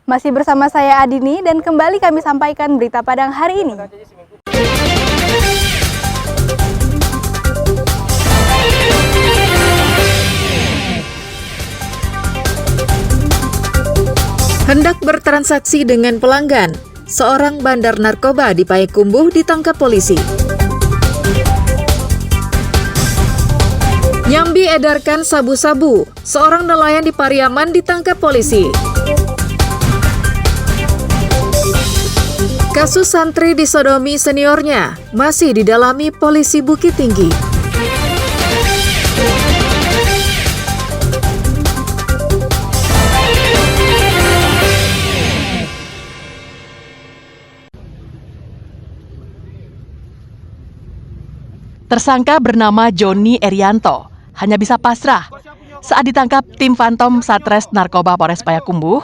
Masih bersama saya Adini dan kembali kami sampaikan berita Padang hari ini. Hendak bertransaksi dengan pelanggan, seorang bandar narkoba di Payakumbuh ditangkap polisi. Nyambi edarkan sabu-sabu, seorang nelayan di Pariaman ditangkap polisi. Kasus santri disodomi seniornya masih didalami polisi Bukit Tinggi. Tersangka bernama Joni Erianto hanya bisa pasrah saat ditangkap tim Fantom Satres Narkoba Polres Payakumbuh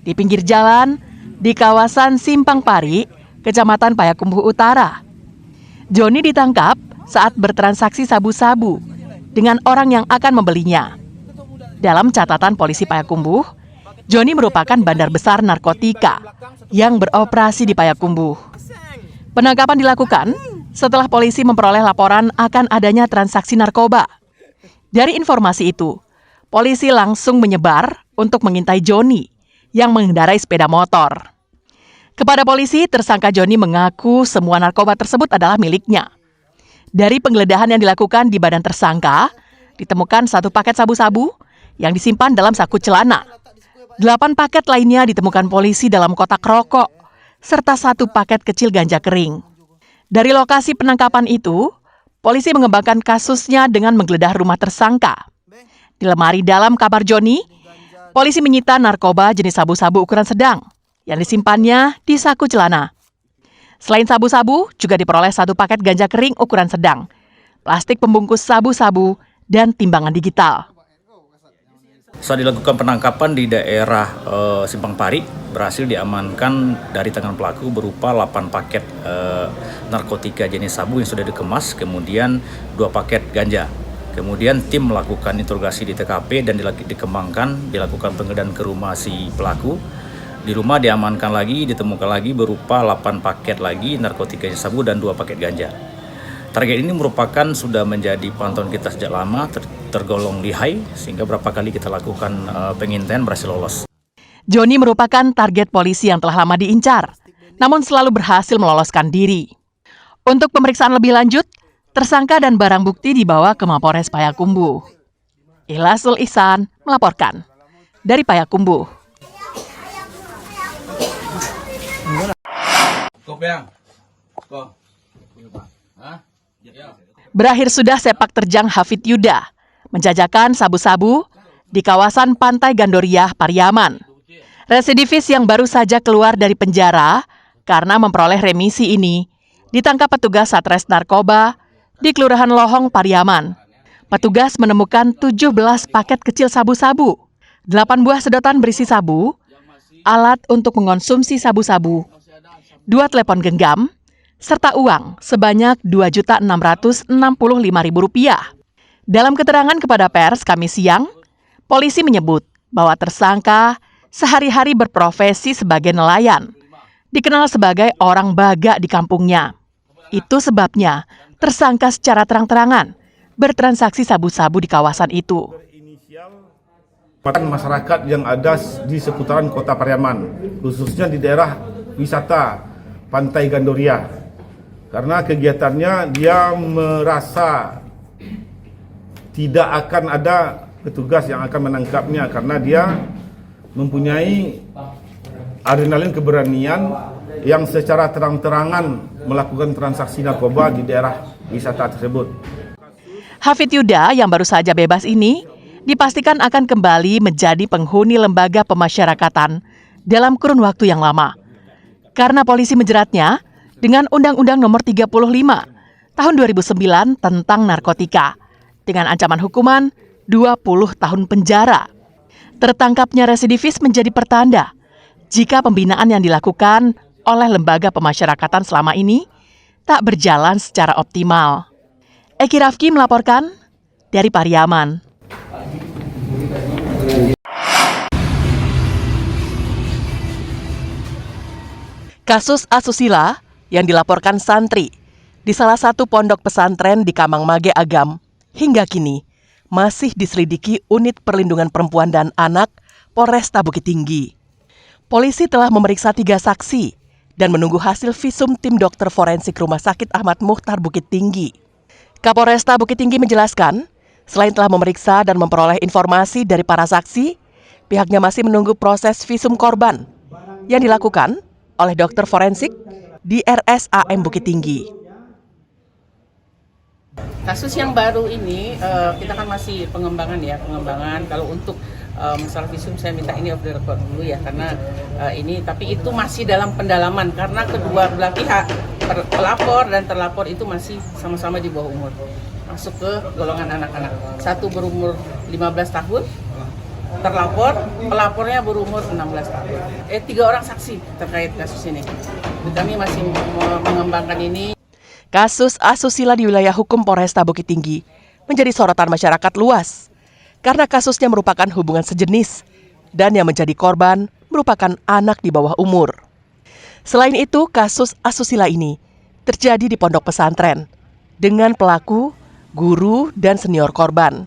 di pinggir jalan di kawasan Simpang Pari, Kecamatan Payakumbuh Utara. Joni ditangkap saat bertransaksi sabu-sabu dengan orang yang akan membelinya. Dalam catatan polisi Payakumbuh, Joni merupakan bandar besar narkotika yang beroperasi di Payakumbuh. Penangkapan dilakukan setelah polisi memperoleh laporan akan adanya transaksi narkoba. Dari informasi itu, polisi langsung menyebar untuk mengintai Joni yang mengendarai sepeda motor. Kepada polisi, tersangka Joni mengaku semua narkoba tersebut adalah miliknya. Dari penggeledahan yang dilakukan di badan tersangka, ditemukan 1 paket sabu-sabu yang disimpan dalam saku celana. 8 paket lainnya ditemukan polisi dalam kotak rokok, serta 1 paket kecil ganja kering. Dari lokasi penangkapan itu, polisi mengembangkan kasusnya dengan menggeledah rumah tersangka. Di lemari dalam kamar Joni, polisi menyita narkoba jenis sabu-sabu ukuran sedang yang disimpannya di saku celana. Selain sabu-sabu, juga diperoleh 1 paket ganja kering ukuran sedang, plastik pembungkus sabu-sabu, dan timbangan digital. Saat dilakukan penangkapan di daerah Simpang Pari, berhasil diamankan dari tangan pelaku berupa 8 paket narkotika jenis sabu yang sudah dikemas, kemudian 2 paket ganja. Kemudian tim melakukan interogasi di TKP dan dilakukan penggeledahan ke rumah si pelaku. Di rumah diamankan lagi, ditemukan lagi berupa 8 paket lagi narkotika jenis sabu dan 2 paket ganja. Target ini merupakan sudah menjadi pantauan kita sejak lama, tergolong lihai, sehingga berapa kali kita lakukan pengintaian berhasil lolos. Joni merupakan target polisi yang telah lama diincar, namun selalu berhasil meloloskan diri. Untuk pemeriksaan lebih lanjut, tersangka dan barang bukti dibawa ke Mapores Payakumbuh. Ilasul Ihsan melaporkan dari Payakumbuh. Berakhir sudah sepak terjang Hafid Yuda menjajakan sabu-sabu di kawasan Pantai Gandoriah, Pariaman. Residivis yang baru saja keluar dari penjara karena memperoleh remisi ini ditangkap petugas Satres Narkoba di Kelurahan Lohong, Pariaman. Petugas menemukan 17 paket kecil sabu-sabu, 8 buah sedotan berisi sabu, alat untuk mengonsumsi sabu-sabu, 2 telepon genggam, serta uang sebanyak Rp2.665.000. Dalam keterangan kepada pers Kamis siang, polisi menyebut bahwa tersangka sehari-hari berprofesi sebagai nelayan, dikenal sebagai orang baga di kampungnya. Itu sebabnya tersangka secara terang-terangan bertransaksi sabu-sabu di kawasan itu. Masyarakat yang ada di seputaran kota Pariaman, khususnya di daerah wisata Pantai Gandoriah. Karena kegiatannya dia merasa tidak akan ada petugas yang akan menangkapnya karena dia mempunyai adrenalin keberanian yang secara terang-terangan melakukan transaksi narkoba di daerah wisata tersebut. Hafid Yuda yang baru saja bebas ini dipastikan akan kembali menjadi penghuni lembaga pemasyarakatan dalam kurun waktu yang lama. Karena polisi menjeratnya dengan Undang-Undang Nomor 35 Tahun 2009 tentang narkotika dengan ancaman hukuman 20 tahun penjara. Tertangkapnya residivis menjadi pertanda jika pembinaan yang dilakukan oleh lembaga pemasyarakatan selama ini tak berjalan secara optimal. Eki Rafki melaporkan dari Pariaman. Kasus asusila yang dilaporkan santri di salah satu pondok pesantren di Kamangmage Agam hingga kini masih diselidiki Unit Perlindungan Perempuan dan Anak Polresta Bukit Tinggi. Polisi telah memeriksa 3 saksi dan menunggu hasil visum tim dokter forensik Rumah Sakit Ahmad Mukhtar Bukit Tinggi. Kapolresta Bukit Tinggi menjelaskan, selain telah memeriksa dan memperoleh informasi dari para saksi, pihaknya masih menunggu proses visum korban yang dilakukan oleh dokter forensik di RSAM Bukit Tinggi. Kasus yang baru ini kita kan masih pengembangan. Kalau untuk masalah visum saya minta ini off the record dulu ya, karena tapi itu masih dalam pendalaman karena kedua belah pihak, pelapor dan terlapor itu masih sama-sama di bawah umur, masuk ke golongan anak-anak. Satu berumur 15 tahun, pelapornya berumur 16 tahun. 3 orang saksi terkait kasus ini. Kami masih mengembangkan ini. Kasus asusila di wilayah hukum Polresta Bukit Tinggi menjadi sorotan masyarakat luas karena kasusnya merupakan hubungan sejenis dan yang menjadi korban merupakan anak di bawah umur. Selain itu, kasus asusila ini terjadi di pondok pesantren dengan pelaku, guru, dan senior korban.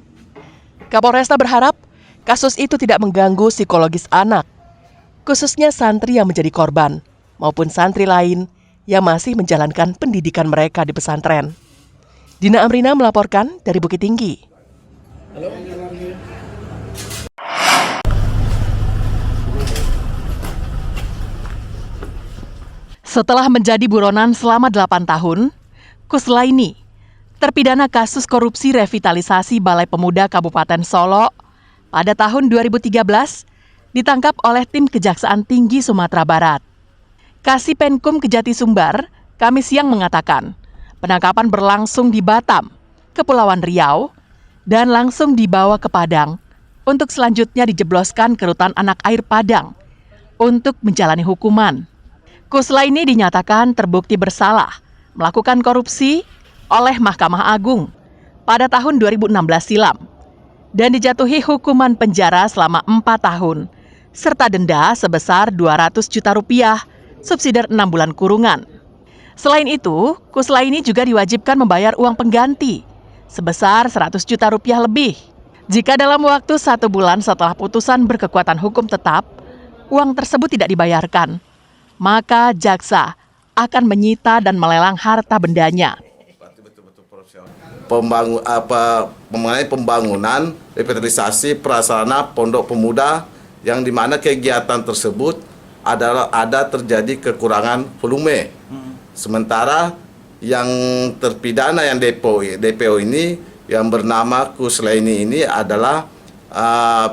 Kapolresta berharap kasus itu tidak mengganggu psikologis anak, khususnya santri yang menjadi korban, maupun santri lain yang masih menjalankan pendidikan mereka di pesantren. Dina Amrina melaporkan dari Bukit Tinggi. Setelah menjadi buronan selama 8 tahun, Kuslaini, terpidana kasus korupsi revitalisasi Balai Pemuda Kabupaten Solo, pada tahun 2013 ditangkap oleh tim Kejaksaan Tinggi Sumatera Barat. Kasipenkum Kejati Sumbar Kamis siang mengatakan, penangkapan berlangsung di Batam, Kepulauan Riau, dan langsung dibawa ke Padang untuk selanjutnya dijebloskan ke Rutan Anak Air Padang untuk menjalani hukuman. Kuslaini dinyatakan terbukti bersalah melakukan korupsi oleh Mahkamah Agung pada tahun 2016 silam dan dijatuhi hukuman penjara selama 4 tahun serta denda sebesar 200 juta rupiah subsidi 6 bulan kurungan. Selain itu, Kuslaini juga diwajibkan membayar uang pengganti sebesar 100 juta rupiah lebih. Jika dalam waktu 1 bulan setelah putusan berkekuatan hukum tetap, uang tersebut tidak dibayarkan, maka jaksa akan menyita dan melelang harta bendanya. Mengenai pembangunan revitalisasi prasarana pondok pemuda yang dimana kegiatan tersebut ada terjadi kekurangan volume. Sementara yang terpidana yang DPO ini yang bernama Kuslaini ini adalah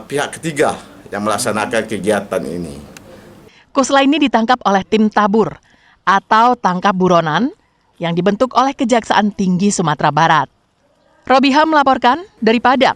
pihak ketiga yang melaksanakan kegiatan ini. Kuslaini ditangkap oleh tim tabur atau tangkap buronan yang dibentuk oleh Kejaksaan Tinggi Sumatera Barat. Robiham melaporkan dari Padang.